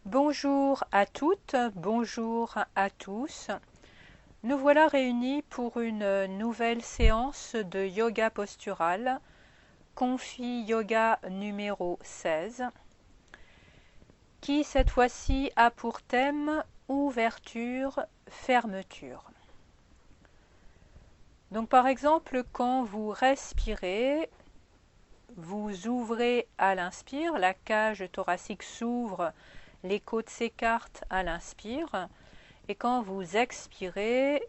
Bonjour à toutes, bonjour à tous. Nous voilà réunis pour une nouvelle séance de yoga postural, Confi Yoga numéro 16, qui cette fois-ci a pour thème ouverture, fermeture. Donc par exemple, quand vous respirez, vous ouvrez à l'inspire, la cage thoracique s'ouvre, les côtes s'écartent à l'inspire, et quand vous expirez,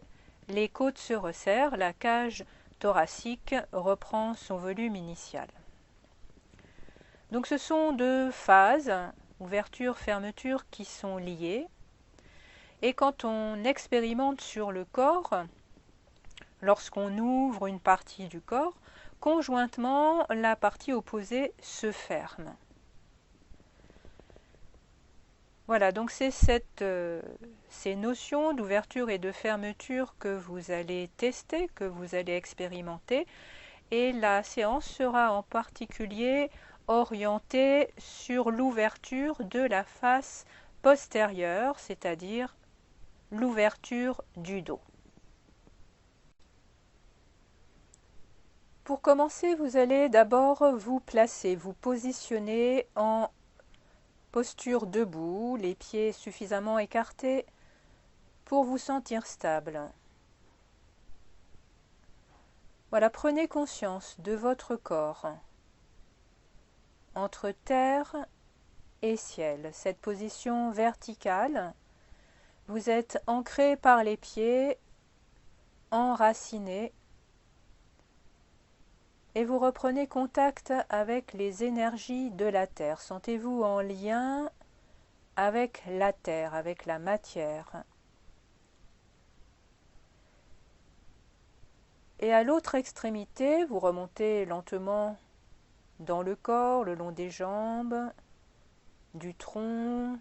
les côtes se resserrent, la cage thoracique reprend son volume initial. Donc ce sont deux phases, ouverture-fermeture, qui sont liées. Et quand on expérimente sur le corps, lorsqu'on ouvre une partie du corps, conjointement, la partie opposée se ferme. Voilà, donc c'est ces notions d'ouverture et de fermeture que vous allez tester, que vous allez expérimenter. Et la séance sera en particulier orientée sur l'ouverture de la face postérieure, c'est-à-dire l'ouverture du dos. Pour commencer, vous allez d'abord vous placer, vous positionner en posture debout, les pieds suffisamment écartés pour vous sentir stable. Voilà, prenez conscience de votre corps entre terre et ciel, cette position verticale. Vous êtes ancré par les pieds, enraciné, et vous reprenez contact avec les énergies de la terre. Sentez-vous en lien avec la terre, avec la matière. Et à l'autre extrémité, vous remontez lentement dans le corps, le long des jambes, du tronc,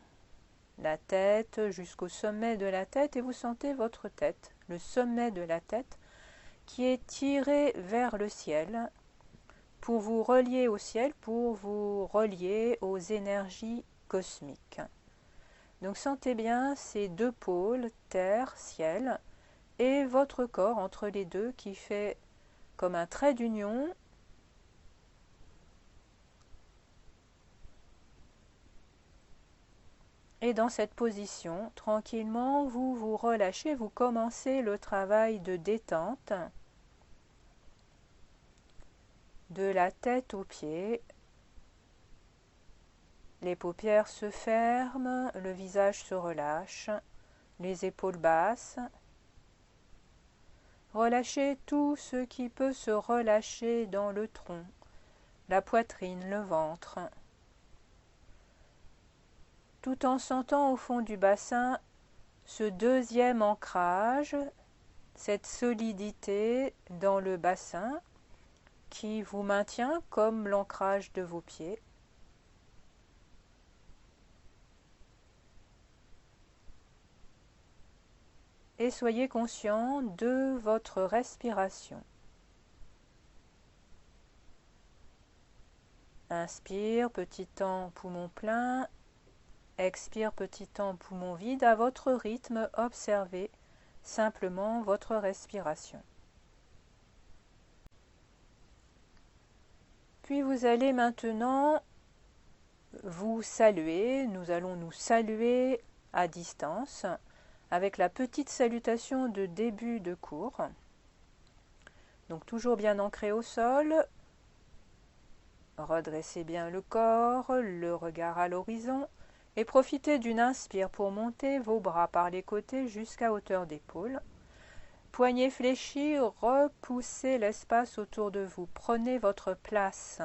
la tête, jusqu'au sommet de la tête, et vous sentez votre tête, le sommet de la tête, qui est tiré vers le ciel, pour vous relier au ciel, pour vous relier aux énergies cosmiques. Donc sentez bien ces deux pôles, terre, ciel, et votre corps entre les deux qui fait comme un trait d'union. Et dans cette position, tranquillement, vous vous relâchez, vous commencez le travail de détente de la tête aux pieds. Les paupières se ferment, le visage se relâche, les épaules basses. Relâchez tout ce qui peut se relâcher dans le tronc, la poitrine, le ventre, tout en sentant au fond du bassin ce deuxième ancrage, cette solidité dans le bassin qui vous maintient comme l'ancrage de vos pieds. Et soyez conscient de votre respiration. Inspire, petit temps, poumon plein. Expire, petit temps, poumon vide. À votre rythme, observez simplement votre respiration. Puis vous allez maintenant vous saluer. Nous allons nous saluer à distance avec la petite salutation de début de cours. Donc toujours bien ancré au sol. Redressez bien le corps, le regard à l'horizon. Et profitez d'une inspire pour monter vos bras par les côtés jusqu'à hauteur d'épaule. Poignets fléchis, repoussez l'espace autour de vous. Prenez votre place.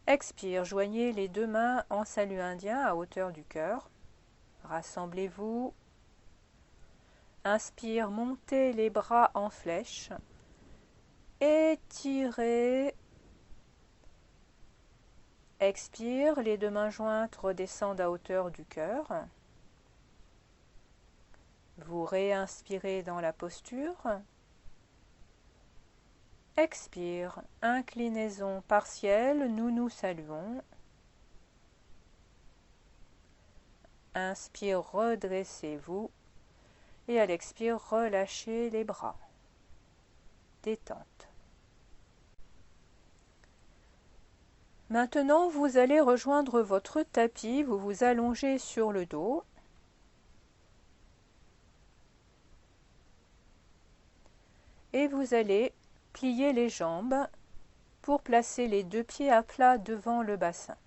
Expire, joignez les deux mains en salut indien à hauteur du cœur. Rassemblez-vous. Inspire, montez les bras en flèche. Étirez. Expire, les deux mains jointes redescendent à hauteur du cœur. Vous réinspirez dans la posture. Expire, inclinaison partielle, nous nous saluons. Inspire, redressez-vous. Et à l'expire, relâchez les bras. Détente. Maintenant, vous allez rejoindre votre tapis. Vous vous allongez sur le dos. Et vous allez plier les jambes pour placer les deux pieds à plat devant le bassin.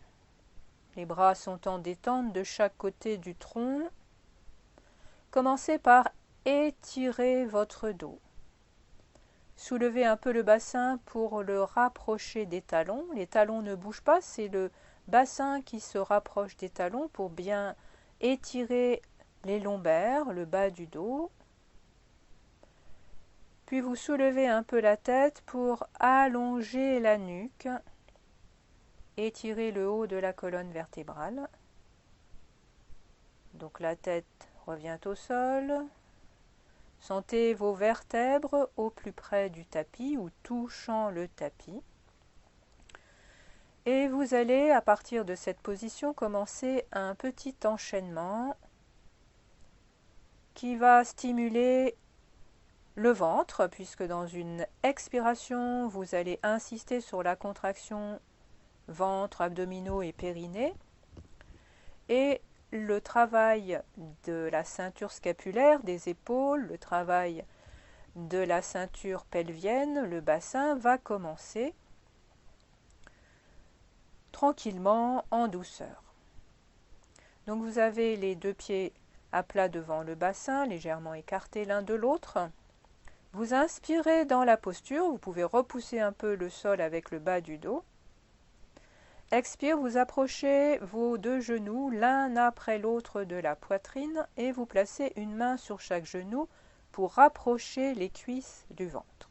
Les bras sont en détente de chaque côté du tronc. Commencez par étirer votre dos. Soulevez un peu le bassin pour le rapprocher des talons. Les talons ne bougent pas, c'est le bassin qui se rapproche des talons pour bien étirer les lombaires, le bas du dos. Puis vous soulevez un peu la tête pour allonger la nuque. Étirez le haut de la colonne vertébrale. Donc la tête revient au sol. Sentez vos vertèbres au plus près du tapis ou touchant le tapis. Et vous allez, à partir de cette position, commencer un petit enchaînement qui va stimuler le ventre, puisque dans une expiration, vous allez insister sur la contraction ventre, abdominaux et périnée. Et le travail de la ceinture scapulaire, des épaules, le travail de la ceinture pelvienne, le bassin va commencer tranquillement, en douceur. Donc vous avez les deux pieds à plat devant le bassin, légèrement écartés l'un de l'autre. Vous inspirez dans la posture, vous pouvez repousser un peu le sol avec le bas du dos. Expire, vous approchez vos deux genoux l'un après l'autre de la poitrine et vous placez une main sur chaque genou pour rapprocher les cuisses du ventre.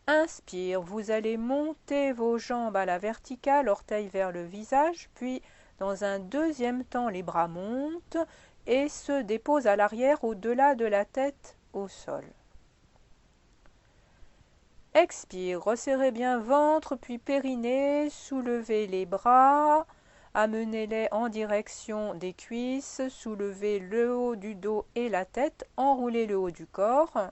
Inspire, vous allez monter vos jambes à la verticale, orteils vers le visage, puis dans un deuxième temps, les bras montent et se déposent à l'arrière au-delà de la tête au sol. Expire, resserrez bien ventre puis périnée, soulevez les bras, amenez-les en direction des cuisses, soulevez le haut du dos et la tête, enroulez le haut du corps.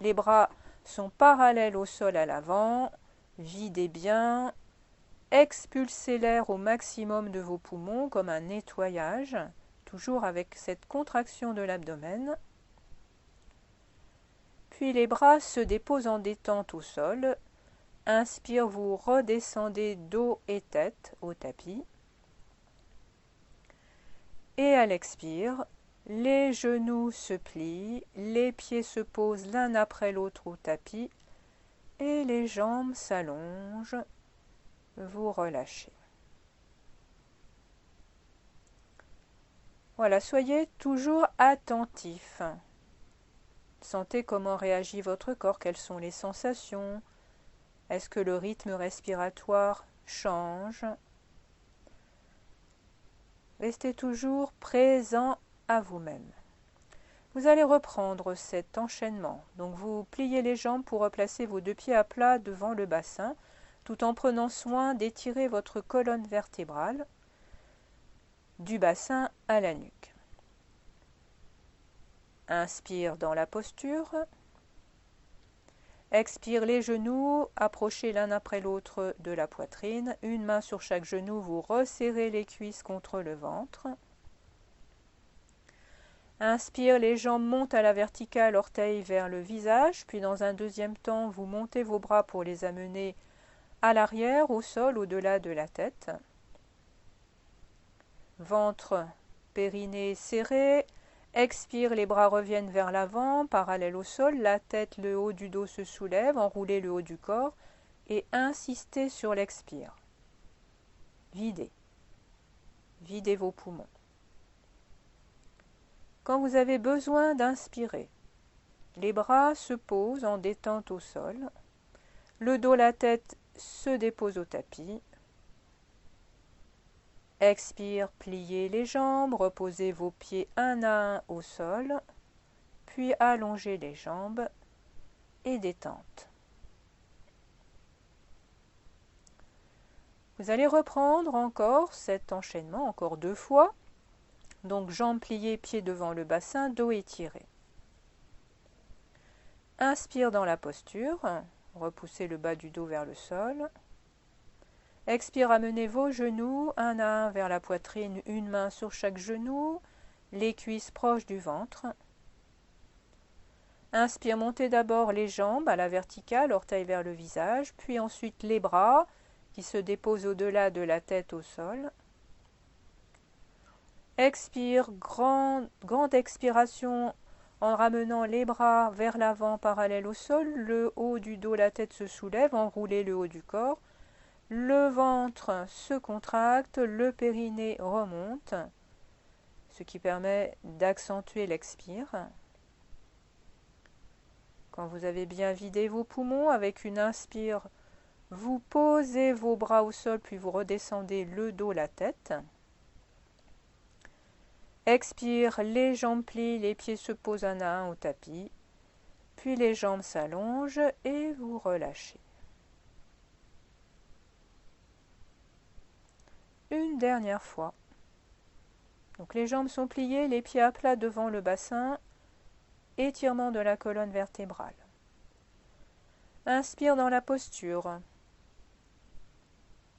Les bras sont parallèles au sol à l'avant, videz bien, expulsez l'air au maximum de vos poumons comme un nettoyage, toujours avec cette contraction de l'abdomen. Puis les bras se déposent en détente au sol. Inspire, vous redescendez dos et tête au tapis. Et à l'expire, les genoux se plient, les pieds se posent l'un après l'autre au tapis et les jambes s'allongent. Vous relâchez. Voilà, soyez toujours attentif. Sentez comment réagit votre corps, quelles sont les sensations. Est-ce que le rythme respiratoire change? Restez toujours présent à vous-même. Vous allez reprendre cet enchaînement. Donc vous pliez les jambes pour replacer vos deux pieds à plat devant le bassin, tout en prenant soin d'étirer votre colonne vertébrale du bassin à la nuque. Inspire dans la posture. Expire les genoux, approchez l'un après l'autre de la poitrine. Une main sur chaque genou, vous resserrez les cuisses contre le ventre. Inspire, les jambes montent à la verticale, orteils vers le visage. Puis dans un deuxième temps, vous montez vos bras pour les amener à l'arrière, au sol, au-delà de la tête. Ventre, périnée serré. Expire, les bras reviennent vers l'avant, parallèles au sol, la tête, le haut du dos se soulève, enroulez le haut du corps et insistez sur l'expire. Videz. Videz vos poumons. Quand vous avez besoin d'inspirer, les bras se posent en détente au sol, le dos, la tête se déposent au tapis. Expire, pliez les jambes, reposez vos pieds un à un au sol, puis allongez les jambes et détente. Vous allez reprendre encore cet enchaînement, encore 2 fois. Donc jambes pliées, pieds devant le bassin, dos étiré. Inspire dans la posture, repoussez le bas du dos vers le sol. Expire, amenez vos genoux un à un vers la poitrine, une main sur chaque genou, les cuisses proches du ventre. Inspire, montez d'abord les jambes à la verticale, orteils vers le visage, puis ensuite les bras qui se déposent au-delà de la tête au sol. Expire, grande expiration en ramenant les bras vers l'avant parallèle au sol, le haut du dos, la tête se soulève, enroulez le haut du corps, le ventre se contracte, le périnée remonte, ce qui permet d'accentuer l'expire. Quand vous avez bien vidé vos poumons, avec une inspire, vous posez vos bras au sol, puis vous redescendez le dos, la tête. Expire, les jambes plient, les pieds se posent un à un au tapis, puis les jambes s'allongent et vous relâchez. Une dernière fois. Donc les jambes sont pliées, les pieds à plat devant le bassin, étirement de la colonne vertébrale. Inspire dans la posture.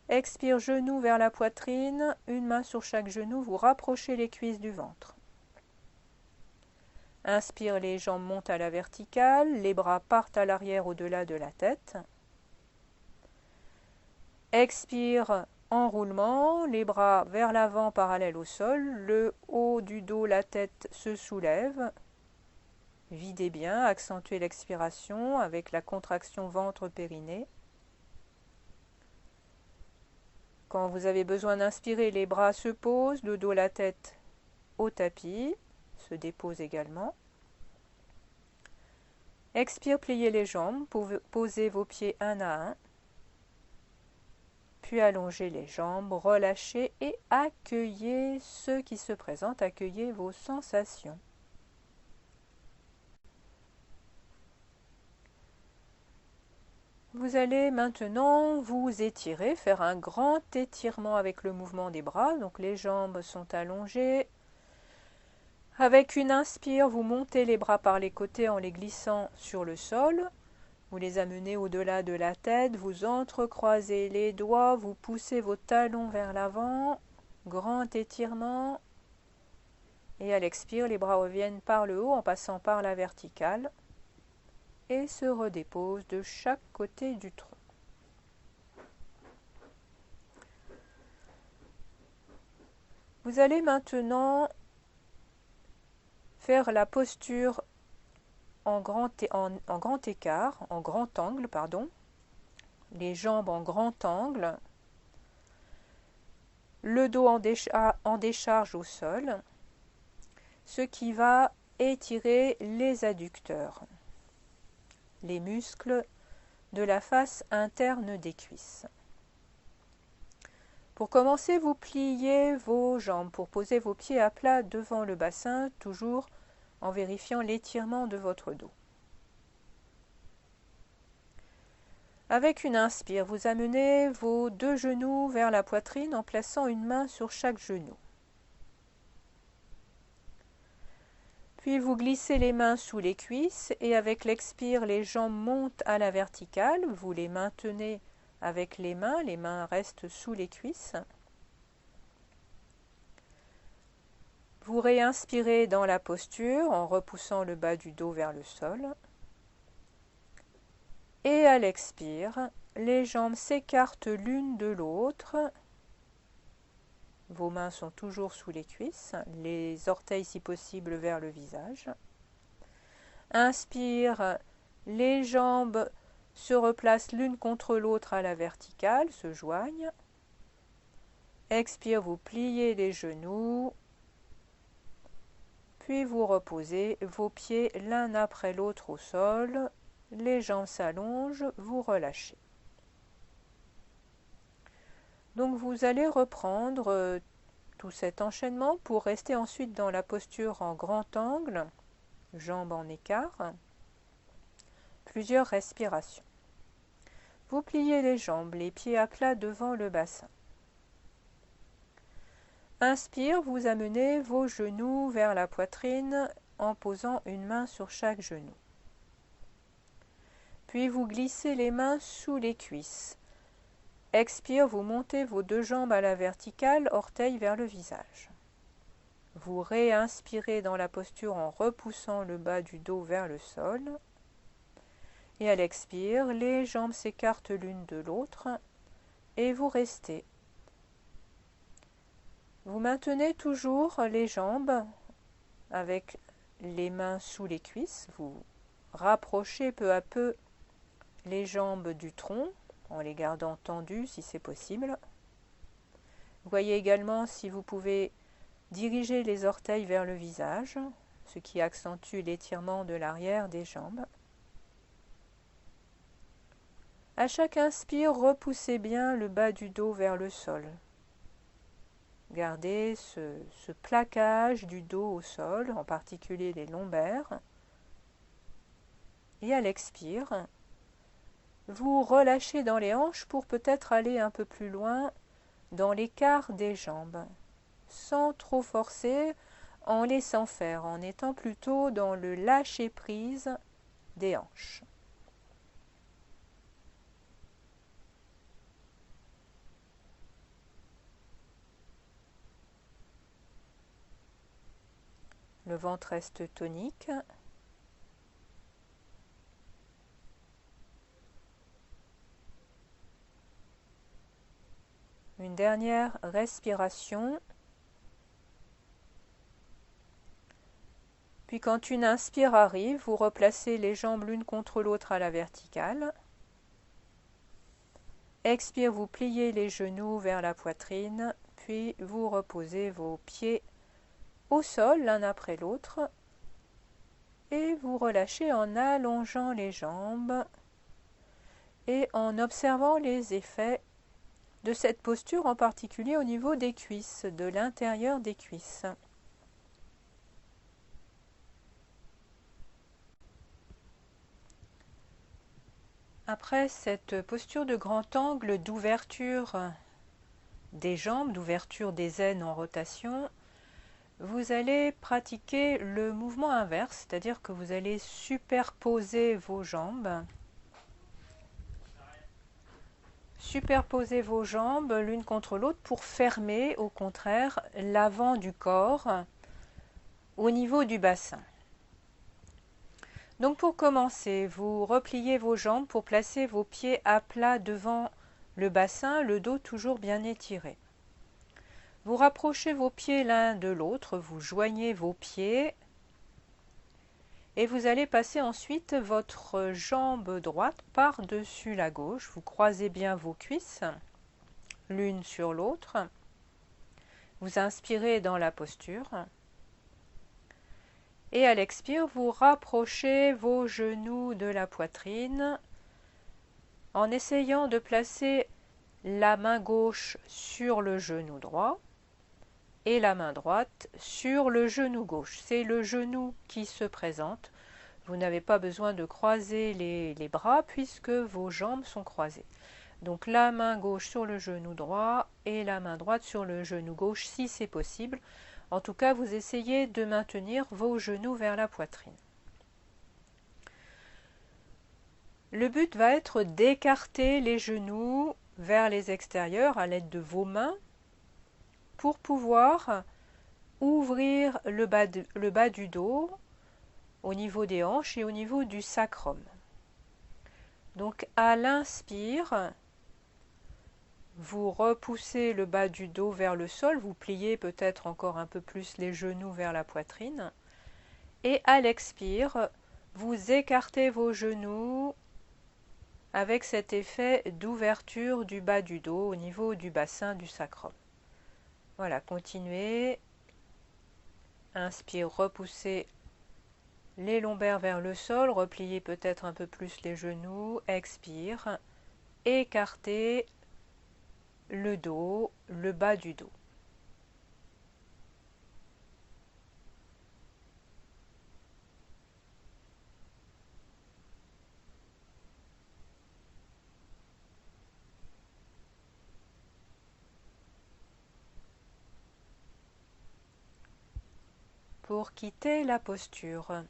Expire, genoux vers la poitrine, une main sur chaque genou, vous rapprochez les cuisses du ventre. Inspire, les jambes montent à la verticale, les bras partent à l'arrière au-delà de la tête. Expire, enroulement, les bras vers l'avant parallèles au sol, le haut du dos, la tête se soulève. Videz bien, accentuez l'expiration avec la contraction ventre-périnée. Quand vous avez besoin d'inspirer, les bras se posent, le dos, la tête au tapis, se dépose également. Expire, pliez les jambes, posez vos pieds un à un. Puis allongez les jambes, relâchez et accueillez ce qui se présente, accueillez vos sensations. Vous allez maintenant vous étirer, faire un grand étirement avec le mouvement des bras. Donc les jambes sont allongées. Avec une inspire, vous montez les bras par les côtés en les glissant sur le sol. Vous les amenez au-delà de la tête, vous entrecroisez les doigts, vous poussez vos talons vers l'avant. Grand étirement. Et à l'expire, les bras reviennent par le haut en passant par la verticale. Et se redépose de chaque côté du tronc. Vous allez maintenant faire la posture en grand angle, les jambes en grand angle, le dos en décharge au sol, ce qui va étirer les adducteurs, les muscles de la face interne des cuisses. Pour commencer, vous pliez vos jambes pour poser vos pieds à plat devant le bassin, toujours en vérifiant l'étirement de votre dos. Avec une inspire, vous amenez vos 2 genoux vers la poitrine en plaçant une main sur chaque genou. Puis vous glissez les mains sous les cuisses et avec l'expire, les jambes montent à la verticale. Vous les maintenez avec les mains restent sous les cuisses. Vous réinspirez dans la posture en repoussant le bas du dos vers le sol. Et à l'expire, les jambes s'écartent l'une de l'autre. Vos mains sont toujours sous les cuisses, les orteils si possible vers le visage. Inspire, les jambes se replacent l'une contre l'autre à la verticale, se joignent. Expire, vous pliez les genoux, puis vous reposez vos pieds l'un après l'autre au sol, les jambes s'allongent, vous relâchez. Donc vous allez reprendre tout cet enchaînement pour rester ensuite dans la posture en grand angle, jambes en écart, plusieurs respirations. Vous pliez les jambes, les pieds à plat devant le bassin. Inspire, vous amenez vos genoux vers la poitrine en posant une main sur chaque genou. Puis vous glissez les mains sous les cuisses. Expire, vous montez vos deux jambes à la verticale, orteils vers le visage. Vous réinspirez dans la posture en repoussant le bas du dos vers le sol. Et à l'expire, les jambes s'écartent l'une de l'autre et vous restez. Vous maintenez toujours les jambes avec les mains sous les cuisses. Vous rapprochez peu à peu les jambes du tronc en les gardant tendues si c'est possible. Voyez également si vous pouvez diriger les orteils vers le visage, ce qui accentue l'étirement de l'arrière des jambes. À chaque inspire, repoussez bien le bas du dos vers le sol. Gardez ce plaquage du dos au sol, en particulier les lombaires. Et à l'expire, vous relâchez dans les hanches pour peut-être aller un peu plus loin dans l'écart des jambes, sans trop forcer, en laissant faire, en étant plutôt dans le lâcher-prise des hanches. Le ventre reste tonique. Une dernière respiration. Puis quand une inspire arrive, vous replacez les jambes l'une contre l'autre à la verticale. Expire, vous pliez les genoux vers la poitrine, puis vous reposez vos pieds au sol l'un après l'autre et vous relâchez en allongeant les jambes et en observant les effets de cette posture, en particulier au niveau des cuisses, de l'intérieur des cuisses. Après cette posture de grand angle d'ouverture des jambes, d'ouverture des aines en rotation, vous allez pratiquer le mouvement inverse, c'est-à-dire que vous allez superposer vos jambes. Superposez vos jambes l'une contre l'autre pour fermer, au contraire, l'avant du corps au niveau du bassin. Donc pour commencer, vous repliez vos jambes pour placer vos pieds à plat devant le bassin, le dos toujours bien étiré. Vous rapprochez vos pieds l'un de l'autre, vous joignez vos pieds et vous allez passer ensuite votre jambe droite par-dessus la gauche. Vous croisez bien vos cuisses l'une sur l'autre. Vous inspirez dans la posture. Et à l'expire, vous rapprochez vos genoux de la poitrine en essayant de placer la main gauche sur le genou droit et la main droite sur le genou gauche. C'est le genou qui se présente. Vous n'avez pas besoin de croiser les bras puisque vos jambes sont croisées. Donc la main gauche sur le genou droit et la main droite sur le genou gauche si c'est possible. En tout cas, vous essayez de maintenir vos genoux vers la poitrine. Le but va être d'écarter les genoux vers les extérieurs à l'aide de vos mains pour pouvoir ouvrir le bas du dos au niveau des hanches et au niveau du sacrum. Donc à l'inspire, vous repoussez le bas du dos vers le sol, vous pliez peut-être encore un peu plus les genoux vers la poitrine. Et à l'expire, vous écartez vos genoux avec cet effet d'ouverture du bas du dos au niveau du bassin du sacrum. Voilà, continuez. Inspire, repoussez les lombaires vers le sol, repliez peut-être un peu plus les genoux. Expire, écartez le dos, le bas du dos. pour quitter la posture.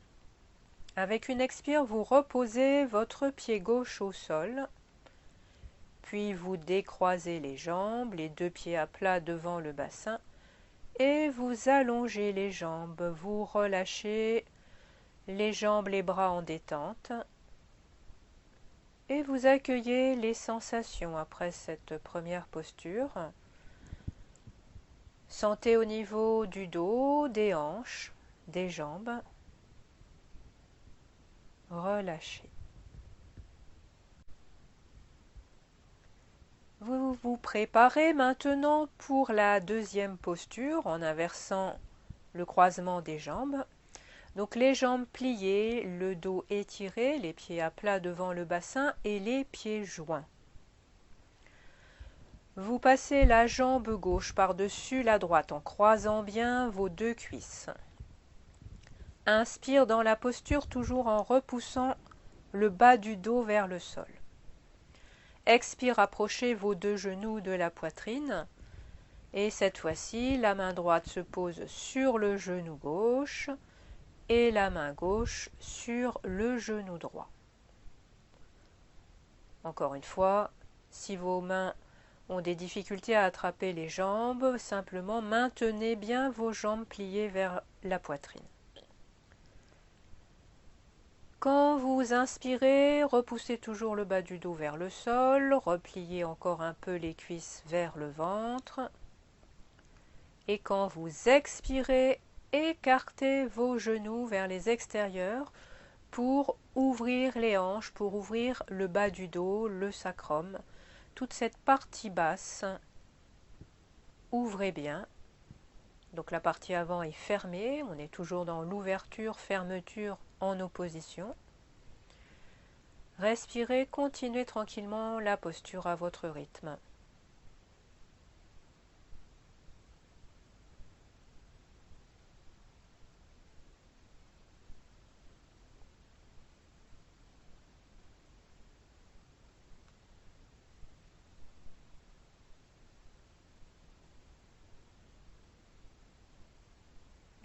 Avec une expire, vous reposez votre pied gauche au sol, puis vous décroisez les jambes, les deux pieds à plat devant le bassin, et vous allongez les jambes, vous relâchez les jambes, les bras en détente, et vous accueillez les sensations après cette première posture. Sentez au niveau du dos, des hanches, des jambes. Relâchez. Vous vous préparez maintenant pour la deuxième posture en inversant le croisement des jambes. Donc les jambes pliées, le dos étiré, les pieds à plat devant le bassin et les pieds joints. Vous passez la jambe gauche par-dessus la droite en croisant bien vos deux cuisses. Inspire dans la posture toujours en repoussant le bas du dos vers le sol. Expire, approchez vos deux genoux de la poitrine. Et cette fois-ci, la main droite se pose sur le genou gauche et la main gauche sur le genou droit. Encore une fois, si vos mains ont des difficultés à attraper les jambes, simplement maintenez bien vos jambes pliées vers la poitrine. Quand vous inspirez, repoussez toujours le bas du dos vers le sol, repliez encore un peu les cuisses vers le ventre. Et quand vous expirez, écartez vos genoux vers les extérieurs pour ouvrir les hanches, pour ouvrir le bas du dos, le sacrum. Toute cette partie basse, ouvrez bien. Donc la partie avant est fermée, on est toujours dans l'ouverture, fermeture en opposition. Respirez, continuez tranquillement la posture à votre rythme.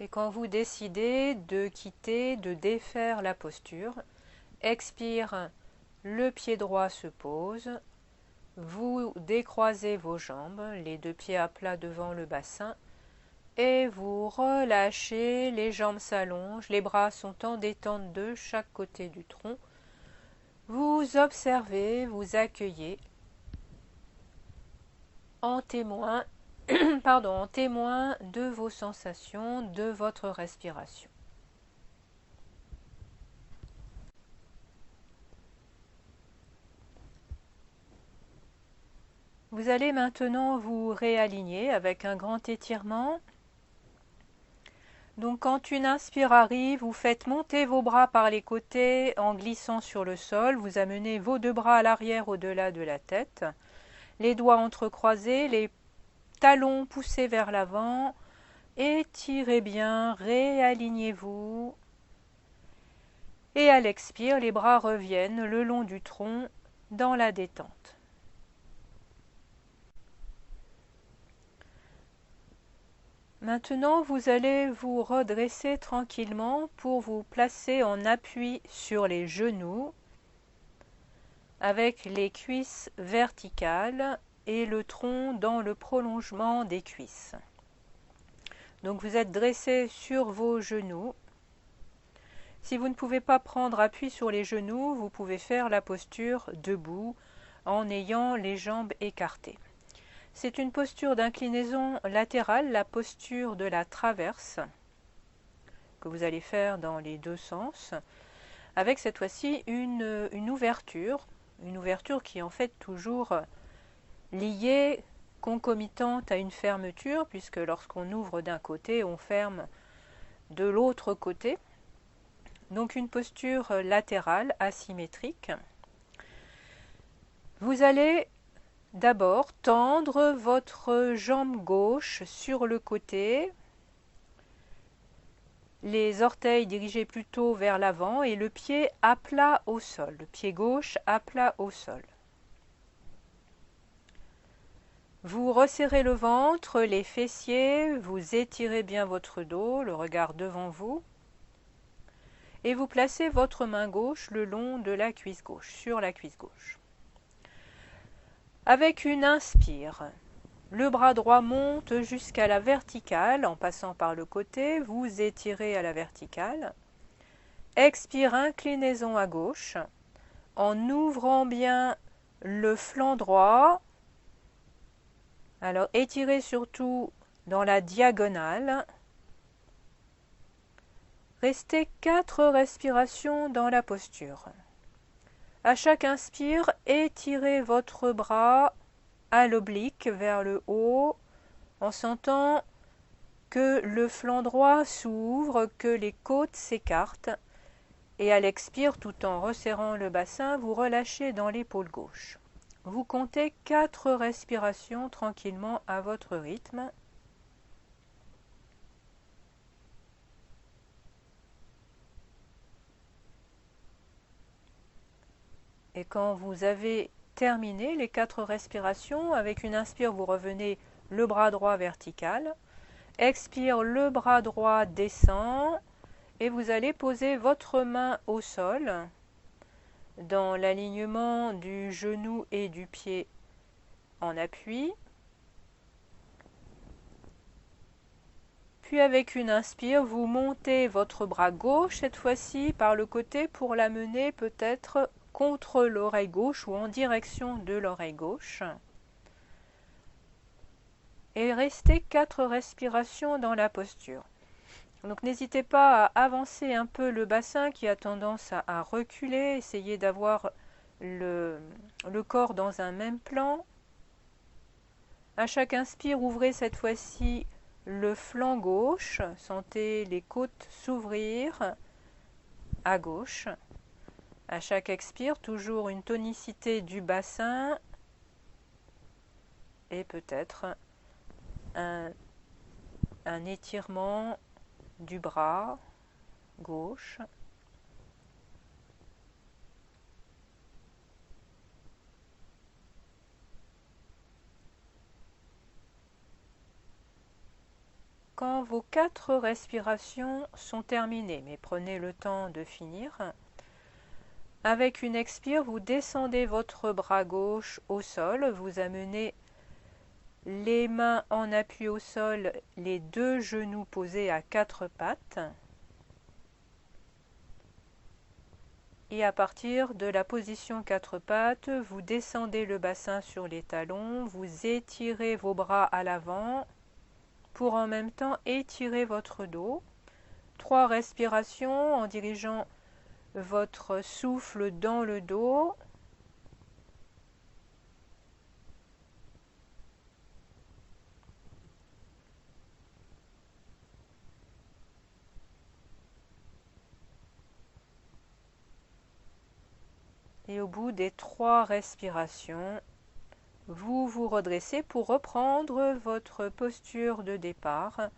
Et quand vous décidez de quitter, de défaire la posture, expire, le pied droit se pose, vous décroisez vos jambes, les deux pieds à plat devant le bassin, et vous relâchez, les jambes s'allongent, les bras sont en détente de chaque côté du tronc. Vous observez, vous accueillez en témoin en témoin de vos sensations, de votre respiration. Vous allez maintenant vous réaligner avec un grand étirement. Donc quand une inspire arrive, vous faites monter vos bras par les côtés en glissant sur le sol. Vous amenez vos deux bras à l'arrière au-delà de la tête. Les doigts entrecroisés, les talons poussés vers l'avant. Étirez bien, réalignez-vous. Et à l'expire, les bras reviennent le long du tronc dans la détente. Maintenant, vous allez vous redresser tranquillement pour vous placer en appui sur les genoux avec les cuisses verticales et le tronc dans le prolongement des cuisses. Donc vous êtes dressé sur vos genoux. Si vous ne pouvez pas prendre appui sur les genoux, vous pouvez faire la posture debout en ayant les jambes écartées. C'est une posture d'inclinaison latérale, la posture de la traverse, que vous allez faire dans les deux sens, avec cette fois-ci une ouverture qui est en fait toujours liée, concomitante à une fermeture, puisque lorsqu'on ouvre d'un côté, on ferme de l'autre côté. Donc une posture latérale, asymétrique. Vous allez d'abord tendre votre jambe gauche sur le côté, les orteils dirigés plutôt vers l'avant et le pied à plat au sol, le pied gauche à plat au sol. Vous resserrez le ventre, les fessiers, vous étirez bien votre dos, le regard devant vous. Et vous placez votre main gauche le long de la cuisse gauche, sur la cuisse gauche. Avec une inspire, le bras droit monte jusqu'à la verticale en passant par le côté, vous étirez à la verticale. Expire, inclinaison à gauche, en ouvrant bien le flanc droit. Alors étirez surtout dans la diagonale. Restez 4 respirations dans la posture. À chaque inspire, étirez votre bras à l'oblique vers le haut en sentant que le flanc droit s'ouvre, que les côtes s'écartent. Et à l'expire, tout en resserrant le bassin, vous relâchez dans l'épaule gauche. Vous comptez 4 respirations tranquillement à votre rythme. Et quand vous avez terminé les 4 respirations, avec une inspire, vous revenez le bras droit vertical. Expire, le bras droit descend. Et vous allez poser votre main au sol, dans l'alignement du genou et du pied en appui. Puis avec une inspire, vous montez votre bras gauche, cette fois-ci par le côté, pour l'amener peut-être contre l'oreille gauche ou en direction de l'oreille gauche. Et restez 4 respirations dans la posture. Donc n'hésitez pas à avancer un peu le bassin qui a tendance à reculer, essayez d'avoir le corps dans un même plan. À chaque inspire, ouvrez cette fois-ci le flanc gauche, sentez les côtes s'ouvrir à gauche. À chaque expire, toujours une tonicité du bassin et peut-être un étirement du bras gauche. Quand vos 4 respirations sont terminées, mais prenez le temps de finir, avec une expire, vous descendez votre bras gauche au sol, vous amenez les mains en appui au sol, les 2 genoux posés à 4 pattes. Et à partir de la position 4 pattes, vous descendez le bassin sur les talons, vous étirez vos bras à l'avant pour en même temps étirer votre dos. 3 respirations en dirigeant votre souffle dans le dos. Et au bout des 3 respirations, vous vous redressez pour reprendre votre posture de départ.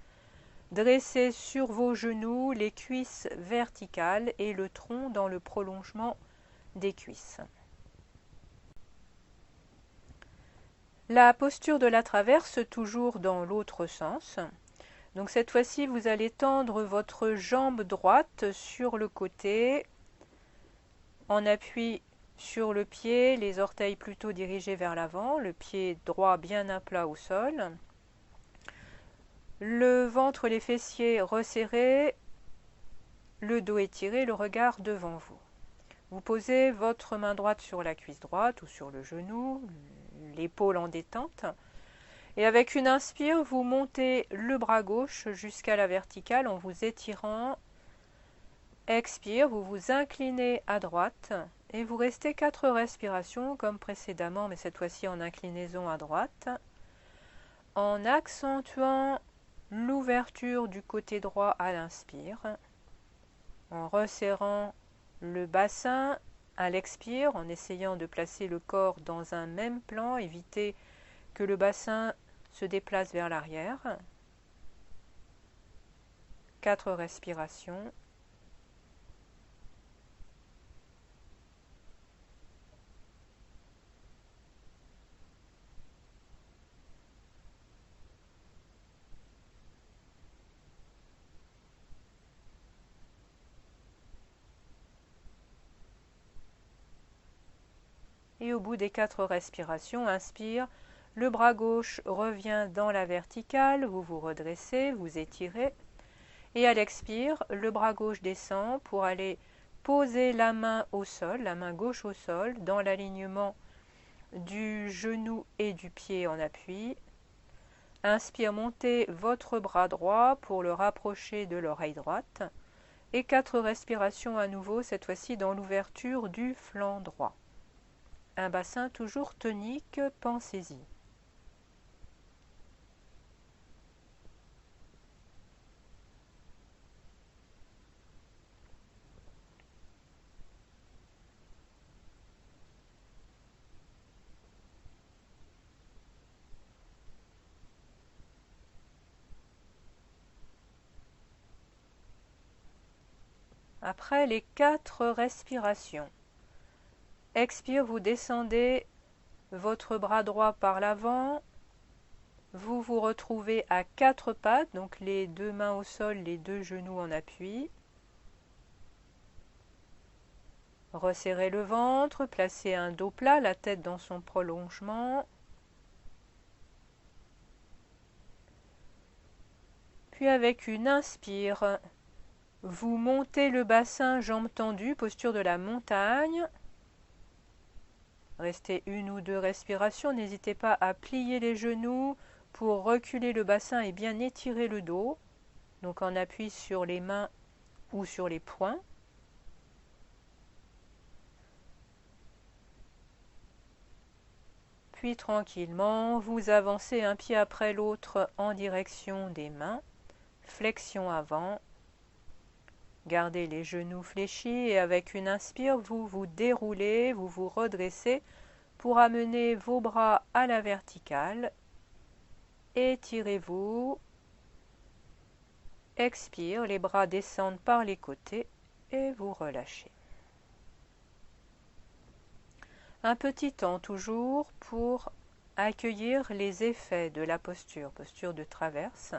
Dressez sur vos genoux, les cuisses verticales et le tronc dans le prolongement des cuisses. La posture de la traverse, toujours dans l'autre sens. Donc cette fois-ci, vous allez tendre votre jambe droite sur le côté, en appui sur le pied, les orteils plutôt dirigés vers l'avant, le pied droit bien à plat au sol. Le ventre, les fessiers resserrés, le dos étiré, le regard devant vous. Vous posez votre main droite sur la cuisse droite ou sur le genou, l'épaule en détente. Et avec une inspire, vous montez le bras gauche jusqu'à la verticale en vous étirant. Expire, vous vous inclinez à droite et vous restez 4 respirations comme précédemment, mais cette fois-ci en inclinaison à droite, en accentuant l'ouverture du côté droit à l'inspire, en resserrant le bassin à l'expire, en essayant de placer le corps dans un même plan, éviter que le bassin se déplace vers l'arrière. 4 respirations. Et au bout des 4 respirations, inspire, le bras gauche revient dans la verticale, vous vous redressez, vous étirez. Et à l'expire, le bras gauche descend pour aller poser la main au sol, la main gauche au sol, dans l'alignement du genou et du pied en appui. Inspire, montez votre bras droit pour le rapprocher de l'oreille droite. Et 4 respirations à nouveau, cette fois-ci dans l'ouverture du flanc droit. Un bassin toujours tonique, pensez-y. Après les 4 respirations, expire, vous descendez votre bras droit par l'avant, vous vous retrouvez à 4 pattes, donc les 2 mains au sol, les 2 genoux en appui. Resserrez le ventre, placez un dos plat, la tête dans son prolongement. Puis avec une inspire, vous montez le bassin, jambes tendues, posture de la montagne. Restez 1 ou 2 respirations, n'hésitez pas à plier les genoux pour reculer le bassin et bien étirer le dos. Donc en appui sur les mains ou sur les poings. Puis tranquillement, vous avancez un pied après l'autre en direction des mains. Flexion avant. Gardez les genoux fléchis et avec une inspire, vous vous déroulez, vous vous redressez pour amener vos bras à la verticale. Étirez-vous. Expire, les bras descendent par les côtés et vous relâchez. Un petit temps toujours pour accueillir les effets de la posture, posture de traverse.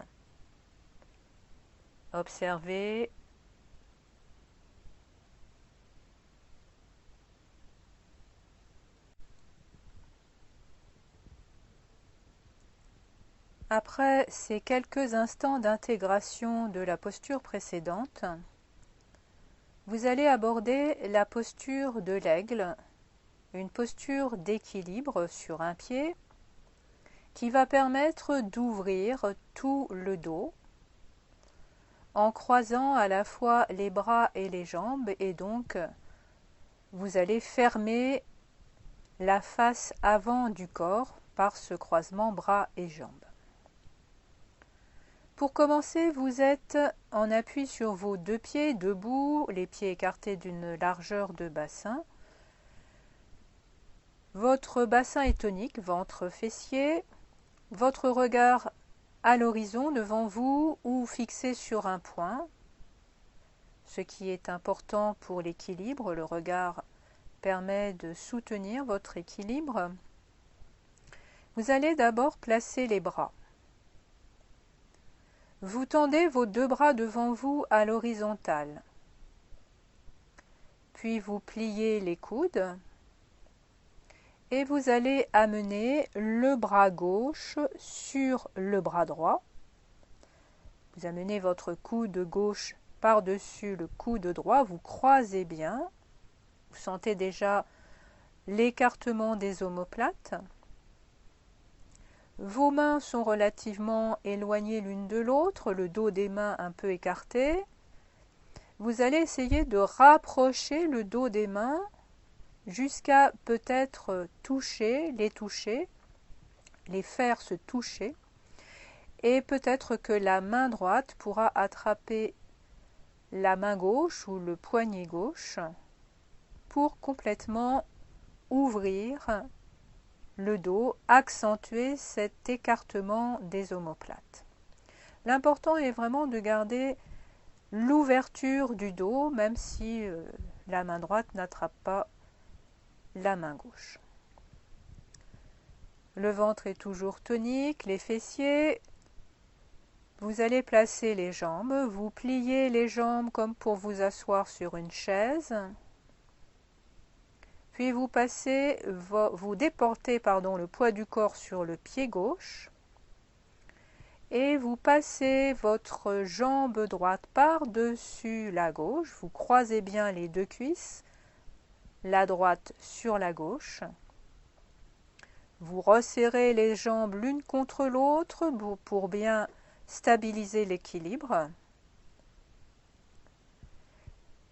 Observez. Après ces quelques instants d'intégration de la posture précédente, vous allez aborder la posture de l'aigle, une posture d'équilibre sur un pied qui va permettre d'ouvrir tout le dos en croisant à la fois les bras et les jambes, et donc vous allez fermer la face avant du corps par ce croisement bras et jambes. Pour commencer, vous êtes en appui sur vos 2 pieds, debout, les pieds écartés d'une largeur de bassin. Votre bassin est tonique, ventre fessier, votre regard à l'horizon devant vous ou fixé sur un point. Ce qui est important pour l'équilibre, le regard permet de soutenir votre équilibre. Vous allez d'abord placer les bras. Vous tendez vos 2 bras devant vous à l'horizontale. Puis vous pliez les coudes et vous allez amener le bras gauche sur le bras droit. Vous amenez votre coude gauche par-dessus le coude droit, vous croisez bien. Vous sentez déjà l'écartement des omoplates. Vos mains sont relativement éloignées l'une de l'autre, le dos des mains un peu écarté. Vous allez essayer de rapprocher le dos des mains jusqu'à peut-être les faire se toucher. Et peut-être que la main droite pourra attraper la main gauche ou le poignet gauche pour complètement ouvrir le dos, accentuer cet écartement des omoplates. L'important est vraiment de garder l'ouverture du dos, même si la main droite n'attrape pas la main gauche. Le ventre est toujours tonique, les fessiers. Vous allez placer les jambes, vous pliez les jambes comme pour vous asseoir sur une chaise. Puis vous déportez le poids du corps sur le pied gauche et vous passez votre jambe droite par-dessus la gauche. Vous croisez bien les deux cuisses, la droite sur la gauche. Vous resserrez les jambes l'une contre l'autre pour bien stabiliser l'équilibre.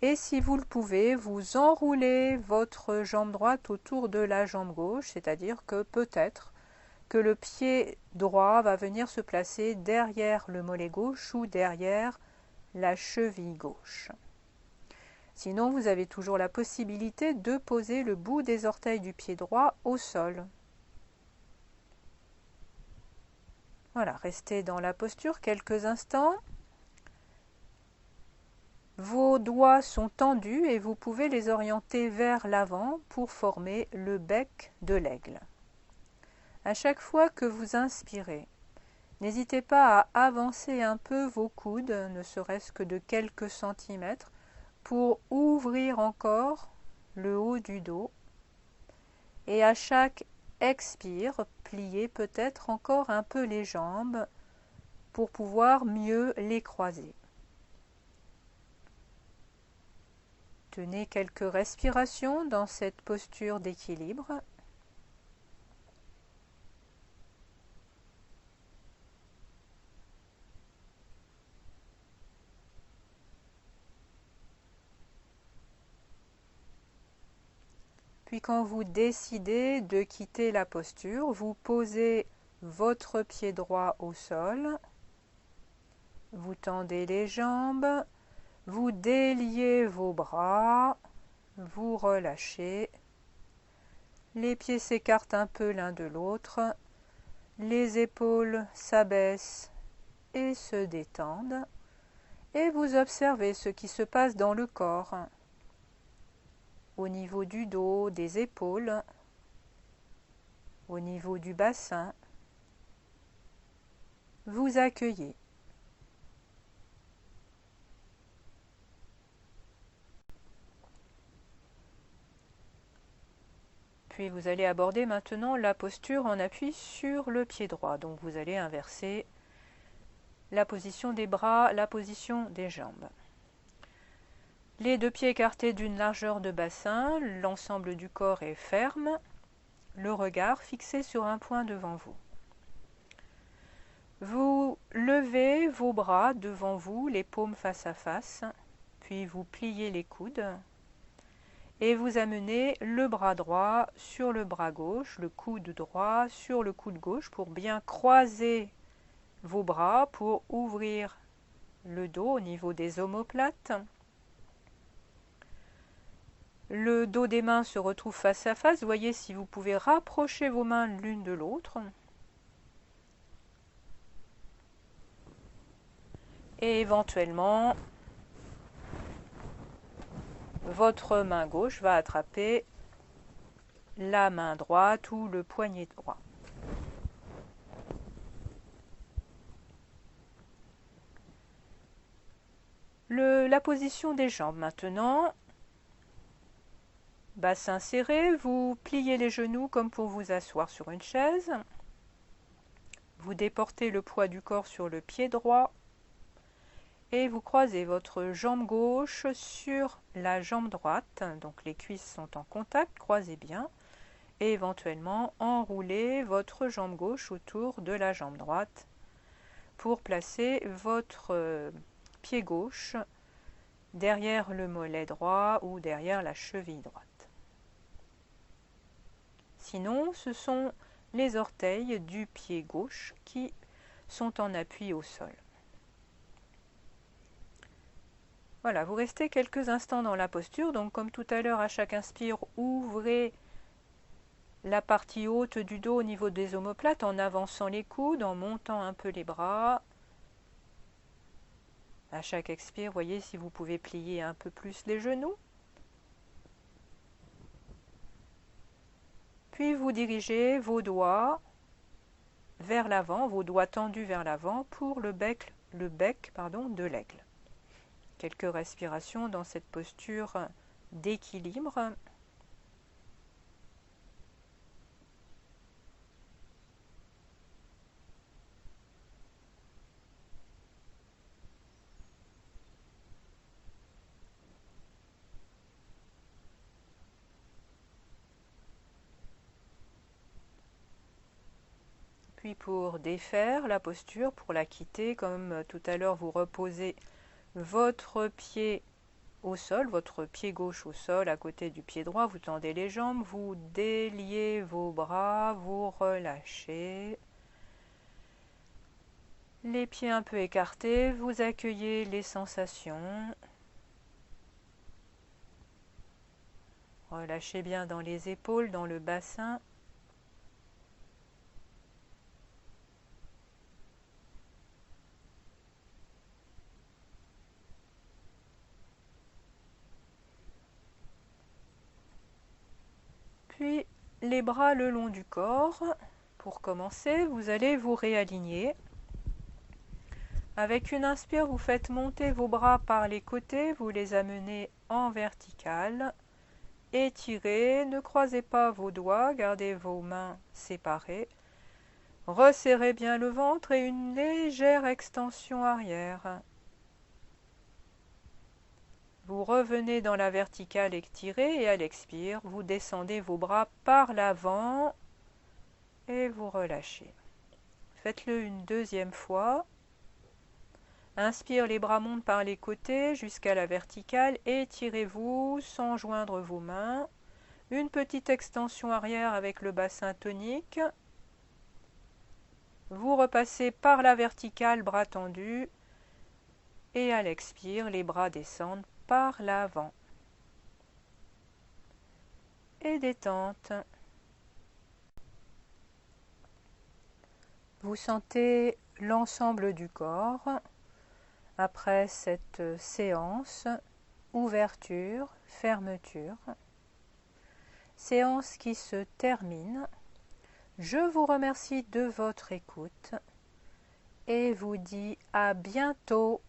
Et si vous le pouvez, vous enroulez votre jambe droite autour de la jambe gauche, c'est-à-dire que peut-être que le pied droit va venir se placer derrière le mollet gauche ou derrière la cheville gauche. Sinon, vous avez toujours la possibilité de poser le bout des orteils du pied droit au sol. Voilà, restez dans la posture quelques instants. Vos doigts sont tendus et vous pouvez les orienter vers l'avant pour former le bec de l'aigle. À chaque fois que vous inspirez, n'hésitez pas à avancer un peu vos coudes, ne serait-ce que de quelques centimètres, pour ouvrir encore le haut du dos. Et à chaque expire, pliez peut-être encore un peu les jambes pour pouvoir mieux les croiser. Tenez quelques respirations dans cette posture d'équilibre. Puis quand vous décidez de quitter la posture, vous posez votre pied droit au sol, vous tendez les jambes, vous déliez vos bras, vous relâchez, les pieds s'écartent un peu l'un de l'autre, les épaules s'abaissent et se détendent, et vous observez ce qui se passe dans le corps, au niveau du dos, des épaules, au niveau du bassin. Vous accueillez. Puis vous allez aborder maintenant la posture en appui sur le pied droit. Donc vous allez inverser la position des bras, la position des jambes. Les deux pieds écartés d'une largeur de bassin, l'ensemble du corps est ferme, le regard fixé sur un point devant vous. Vous levez vos bras devant vous, les paumes face à face, puis vous pliez les coudes. Et vous amenez le bras droit sur le bras gauche, le coude droit sur le coude gauche pour bien croiser vos bras pour ouvrir le dos au niveau des omoplates. Le dos des mains se retrouve face à face. Voyez si vous pouvez rapprocher vos mains l'une de l'autre. Et éventuellement, votre main gauche va attraper la main droite ou le poignet droit. La position des jambes maintenant. Bassin serré, vous pliez les genoux comme pour vous asseoir sur une chaise. Vous déportez le poids du corps sur le pied droit. Et vous croisez votre jambe gauche sur la jambe droite, donc les cuisses sont en contact, croisez bien, et éventuellement enroulez votre jambe gauche autour de la jambe droite pour placer votre pied gauche derrière le mollet droit ou derrière la cheville droite. Sinon, ce sont les orteils du pied gauche qui sont en appui au sol. Voilà, vous restez quelques instants dans la posture. Donc comme tout à l'heure, à chaque inspire, ouvrez la partie haute du dos au niveau des omoplates en avançant les coudes, en montant un peu les bras. À chaque expire, voyez si vous pouvez plier un peu plus les genoux. Puis vous dirigez vos doigts vers l'avant, vos doigts tendus vers l'avant pour le bec de l'aigle. Quelques respirations dans cette posture d'équilibre. Puis pour défaire la posture, pour la quitter, comme tout à l'heure, vous reposez votre pied au sol, votre pied gauche au sol à côté du pied droit, vous tendez les jambes, vous déliez vos bras, vous relâchez. Les pieds un peu écartés, vous accueillez les sensations. Relâchez bien dans les épaules, dans le bassin. Puis les bras le long du corps. Pour commencer, vous allez vous réaligner. Avec une inspire, vous faites monter vos bras par les côtés, vous les amenez en vertical. Étirez, ne croisez pas vos doigts, gardez vos mains séparées. Resserrez bien le ventre et une légère extension arrière. Vous revenez dans la verticale étirée et à l'expire, vous descendez vos bras par l'avant et vous relâchez. Faites-le une deuxième fois. Inspire, les bras montent par les côtés jusqu'à la verticale. Étirez-vous sans joindre vos mains. Une petite extension arrière avec le bassin tonique. Vous repassez par la verticale, bras tendus. Et à l'expire, les bras descendent par l'avant. Et détente. Vous sentez l'ensemble du corps. Après cette séance, ouverture, fermeture, séance qui se termine. Je vous remercie de votre écoute et vous dis à bientôt.